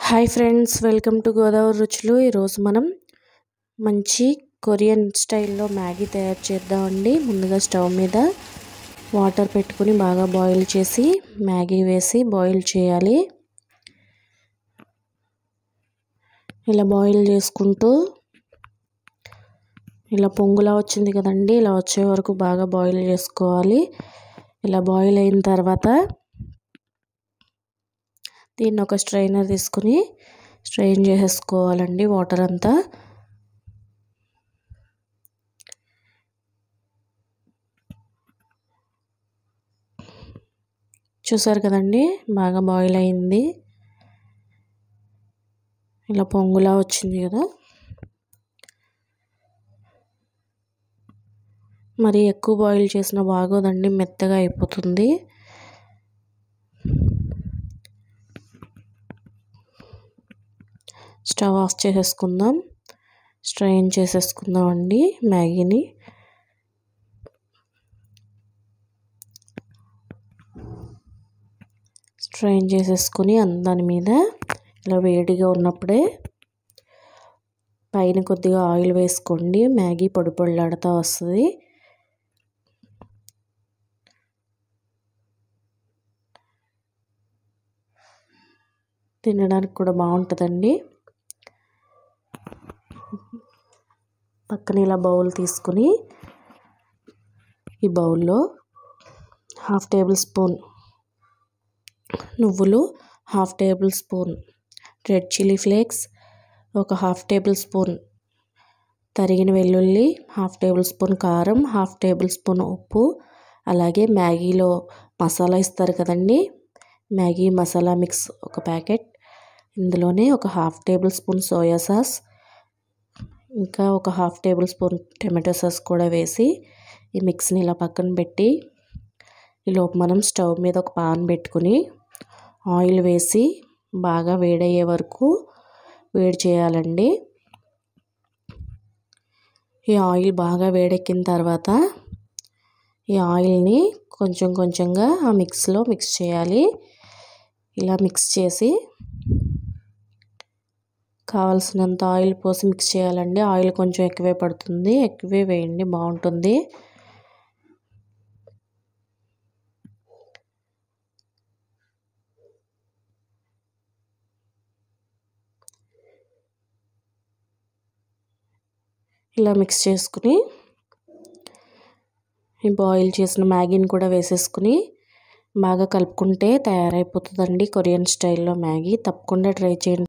Hi friends, welcome to Godavari రుచులు. ఈరోజు మనం మంచి కొరియన్ స్టైల్లో మ్యాగీ తయారు చేద్దామండి. ముందుగా స్టవ్ మీద వాటర్ పెట్టుకుని బాగా బాయిల్ చేసి మ్యాగీ వేసి బాయిల్ చేయాలి. ఇలా బాయిల్ చేసుకుంటూ ఇలా పొంగులా వచ్చింది కదండి, ఇలా వచ్చే వరకు బాగా బాయిల్ చేసుకోవాలి. ఇలా బాయిల్ అయిన తర్వాత దీన్ని ఒక స్ట్రైనర్ తీసుకుని స్ట్రెయిన్ చేసేసుకోవాలండి వాటర్ అంతా. చూసారు కదండి, బాగా బాయిల్ అయింది. ఇలా పొంగులా వచ్చింది కదా. మరి ఎక్కువ బాయిల్ చేసినా బాగోదండి, మెత్తగా అయిపోతుంది. స్టవ్ ఆఫ్ చేసేసుకుందాం, స్ట్రెయిన్ చేసేసుకుందాం అండి మ్యాగీని. స్ట్రెయిన్ చేసేసుకుని దాని మీద ఇలా వేడిగా ఉన్నప్పుడే పైన కొద్దిగా ఆయిల్ వేసుకోండి. మ్యాగీ పొడి పొడిలాడుతూ వస్తుంది. తినడానికి కూడా బాగుంటుందండి. పక్కన ఇలా బౌల్ తీసుకుని ఈ బౌల్లో 1/2 టేబుల్ స్పూన్ నువ్వులు, 1/2 table spoon red chilli flakes, ఒక 1/2 టేబుల్ స్పూన్ తరిగిన వెల్లుల్లి, 1/2 టేబుల్ స్పూన్ కారం, 1/2 టేబుల్ స్పూన్ ఉప్పు, అలాగే మ్యాగీలో మసాలా ఇస్తారు కదండి, మ్యాగీ మసాలా మిక్స్ ఒక ప్యాకెట్, ఇందులోనే ఒక 1/2 టేబుల్ స్పూన్ సోయా సాస్, ఇంకా ఒక 1/2 టేబుల్ స్పూన్ టమాటో సాస్ కూడా వేసి ఈ మిక్స్ని ఇలా పక్కన పెట్టి, ఈలోపు మనం స్టవ్ మీద ఒక పాన్ పెట్టుకుని ఆయిల్ వేసి బాగా వేడయ్యే వరకు వేడి చేయాలండి. ఈ ఆయిల్ బాగా వేడెక్కిన తర్వాత ఈ ఆయిల్ని కొంచెం కొంచెంగా ఆ మిక్స్లో మిక్స్ చేయాలి. ఇలా మిక్స్ చేసి కావాల్సినంత ఆయిల్ పోసి మిక్స్ చేయాలండి. ఆయిల్ కొంచెం ఎక్కువే పడుతుంది, ఎక్కువే వేయండి, బాగుంటుంది. ఇలా మిక్స్ చేసుకుని ఈ బాయిల్ చేసిన మ్యాగీని కూడా వేసేసుకుని బాగా కలుపుకుంటే తయారైపోతుందండి కొరియన్ స్టైల్లో మ్యాగీ. తప్పకుండా ట్రై చేయండి.